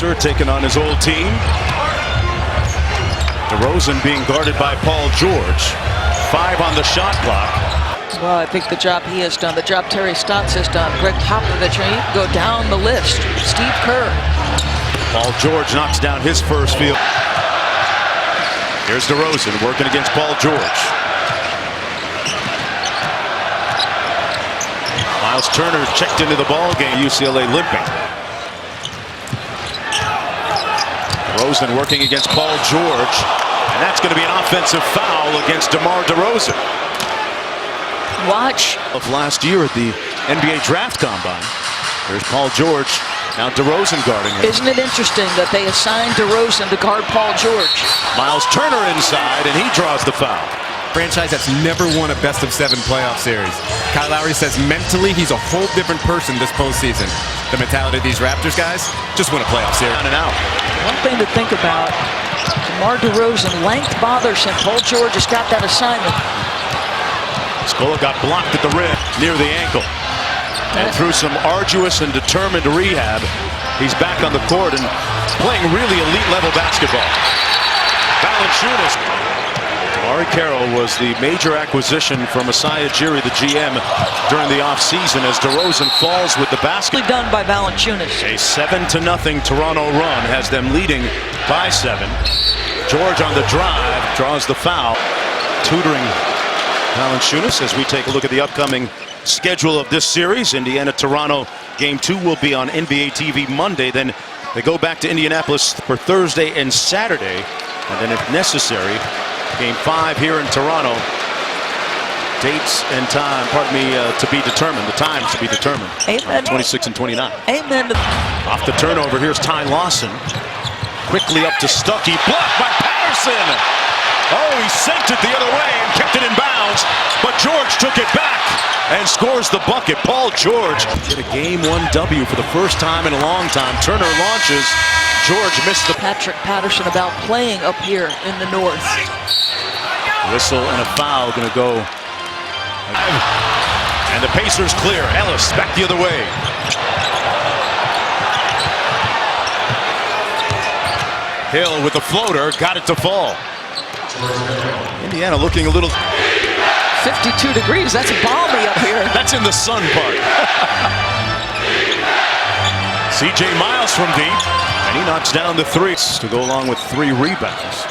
Taking on his old team. DeRozan being guarded by Paul George. 5 on the shot clock. Well, I think the job he has done, the job Terry Stotts has done, Greg Popovich, and you can go down the list. Steve Kerr. Paul George knocks down his first field. Here's DeRozan working against Paul George. Miles Turner checked into the ball game. UCLA limping. DeRozan working against Paul George, and that's going to be an offensive foul against DeMar DeRozan. Watch. Of last year at the NBA Draft Combine. There's Paul George. Now DeRozan guarding him. Isn't it interesting that they assigned DeRozan to guard Paul George? Miles Turner inside, and he draws the foul. Franchise that's never won a best-of-7 playoff series. Kyle Lowry says mentally he's a whole different person this postseason. The mentality of these Raptors guys just win a playoff series. Down and out. One thing to think about, DeMar DeRozan, length bothers him. Paul George has got that assignment. Scola got blocked at the rim near the ankle. And through some arduous and determined rehab, he's back on the court and playing really elite-level basketball. Valanciunas. Amari Carroll was the major acquisition from Masai Ujiri, the GM, during the offseason as DeRozan falls with the basket. Done by Valanciunas. A 7-0 Toronto run has them leading by 7. George on the drive draws the foul, tutoring Valanciunas as we take a look at the upcoming schedule of this series. Indiana-Toronto game 2 will be on NBA TV Monday. Then they go back to Indianapolis for Thursday and Saturday. And then if necessary, game 5 here in Toronto. Dates and time, to be determined. The times to be determined. 26 and 29. Amen. Off the turnover, here's Ty Lawson. Quickly up to Stuckey. Blocked by Patterson. Oh, he sent it the other way and kept it in bounds. But George took it back and scores the bucket. Paul George get a game 1 W for the first time in a long time. Turner launches. George missed the Patrick Patterson about playing up here in the north. Whistle and a foul going to go. And the Pacers clear. Ellis back the other way. Hill with the floater, got it to fall. Indiana looking a little 52 degrees, that's balmy up here. That's in the sun part. C.J. Miles from deep, and he knocks down the 3 to go along with 3 rebounds.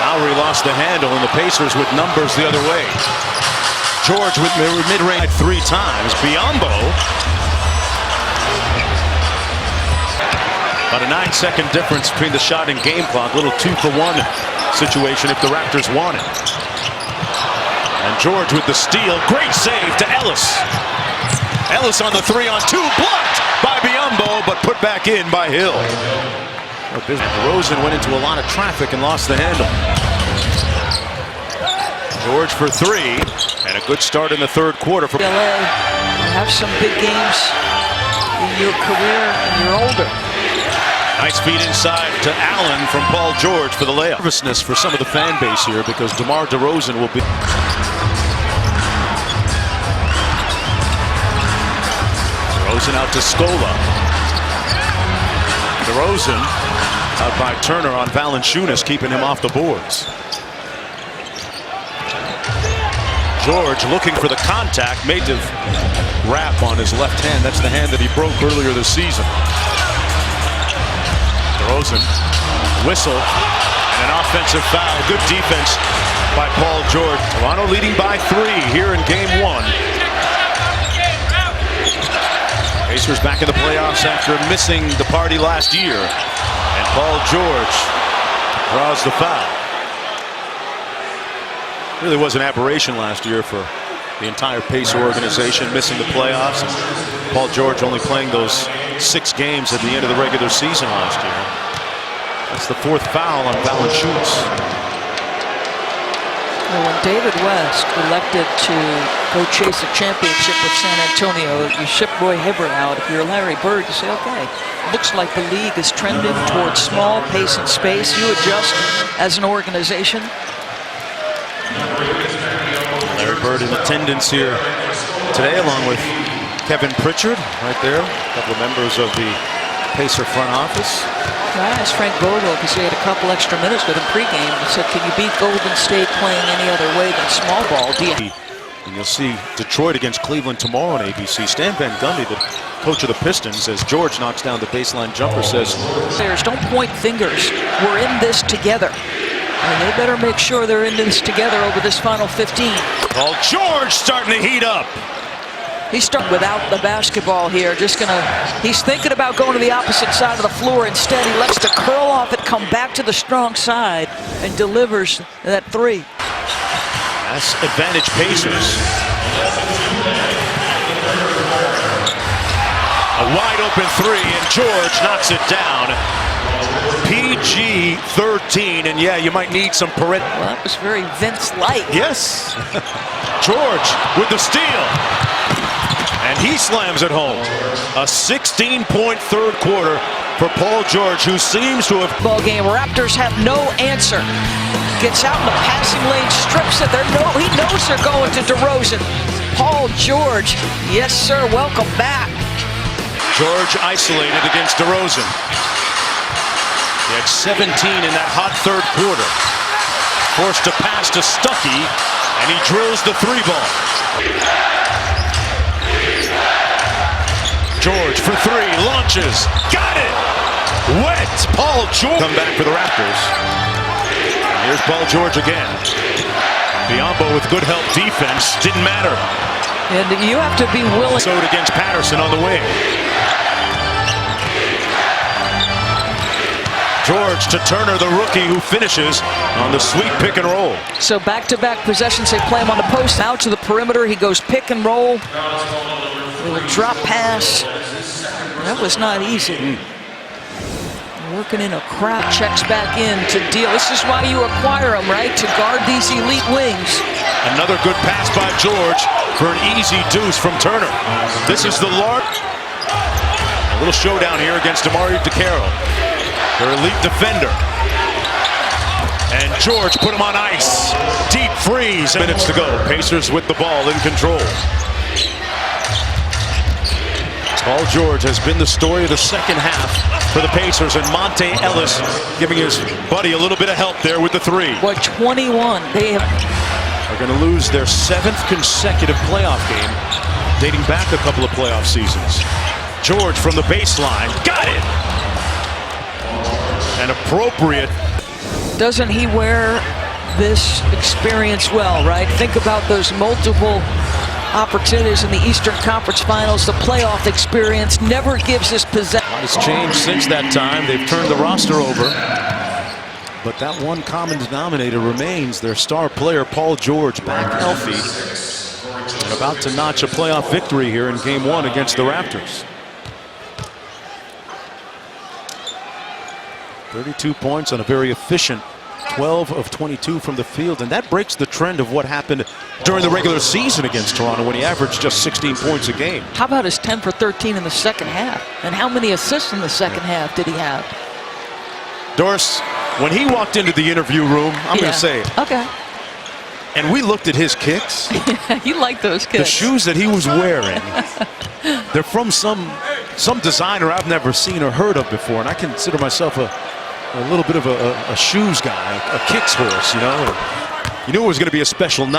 Lowry lost the handle, and the Pacers with numbers the other way. George with mid-range 3 times. Biyombo. About a 9-second difference between the shot and game clock. Little 2-for-1 situation if the Raptors want it. And George with the steal. Great save to Ellis. Ellis on the 3-on-2. Blocked by Biyombo, but put back in by Hill. Rosen went into a lot of traffic and lost the handle. George for 3. And a good start in the 3rd quarter. For LA, you have some big games in your career and you're older. Nice feed inside to Allen from Paul George for the layup. Nervousness for some of the fan base here because DeMar DeRozan will be. DeRozan out to Scola. DeRozan out by Turner on Valanciunas, keeping him off the boards. George looking for the contact, made the wrap on his left hand. That's the hand that he broke earlier this season. DeRozan, whistle, and an offensive foul. Good defense by Paul George. Toronto leading by 3 here in game 1. Pacers back in the playoffs after missing the party last year. And Paul George draws the foul. Really was an aberration last year for the entire Pacer organization, missing the playoffs. And Paul George only playing those 6 games at the end of the regular season last year. That's the 4th foul on Valanciunas. Well, when David West elected to go chase a championship with San Antonio, you ship Roy Hibbert out. If you're Larry Bird, you say, okay, looks like the league is trending towards small pace and space. You adjust as an organization. Larry Bird in attendance here today, along with Kevin Pritchard, right there. A couple of members of the Pacer front office. I asked Frank Vogel because he had a couple extra minutes with him pregame. He said, "Can you beat Golden State playing any other way than small ball?" And you'll see Detroit against Cleveland tomorrow on ABC. Stan Van Gundy, the coach of the Pistons, as George knocks down the baseline jumper, says, "Players, don't point fingers. We're in this together." And they better make sure they're in this together over this final 15. Paul George starting to heat up. He's starting without the basketball here. He's thinking about going to the opposite side of the floor. Instead, he lets the curl off it, come back to the strong side, and delivers that three. That's advantage Pacers. A wide open three, and George knocks it down. PG-13, and yeah, you might need some Well, that was very Vince-like. Yes. George with the steal. And he slams it home. A 16-point third quarter for Paul George, who seems to have... Ball game. Raptors have no answer. Gets out in the passing lane, strips it. He knows they're going to DeRozan. Paul George, yes, sir, welcome back. George isolated against DeRozan. He had 17 in that hot third quarter. Forced to pass to Stuckey, and he drills the three ball. George for three, launches, got it! Wet! Paul George come back for the Raptors. And here's Paul George again. Biyombo with good help defense, didn't matter. And you have to be willing. Sowed against Patterson on the wing. George to Turner, the rookie, who finishes on the sweet pick and roll. So back-to-back possessions, they play him on the post. Out to the perimeter, he goes pick and roll. Little drop pass. That was not easy. Working in a crowd, checks back in to deal. This is why you acquire them, right? To guard these elite wings. Another good pass by George for an easy deuce from Turner. This is the large. A little showdown here against Amari DeCaro, their elite defender. And George put him on ice. Deep freeze. Minutes to go. Pacers with the ball in control. Paul George has been the story of the second half for the Pacers, and Monte Ellis giving his buddy a little bit of help there with the three. What, 21? They are going to lose their 7th consecutive playoff game, dating back a couple of playoff seasons. George from the baseline, got it! And appropriate. Doesn't he wear this experience well, right? Think about those multiple opportunities in the Eastern Conference Finals. The playoff experience never gives this possession. A lot has changed since that time. They've turned the roster over. But that one common denominator remains. Their star player, Paul George, back healthy. And about to notch a playoff victory here in Game 1 against the Raptors. 32 points on a very efficient 12 of 22 from the field, and that breaks the trend of what happened during the regular season against Toronto when he averaged just 16 points a game. How about his 10 for 13 in the second half? And how many assists in the second half did he have? Doris, when he walked into the interview room, I'm going to say it. Okay. And we looked at his kicks. You like those kicks. The shoes that he was wearing, they're from some designer I've never seen or heard of before, and I consider myself a little bit of a shoes guy, a kicks horse, you know. You knew it was going to be a special night.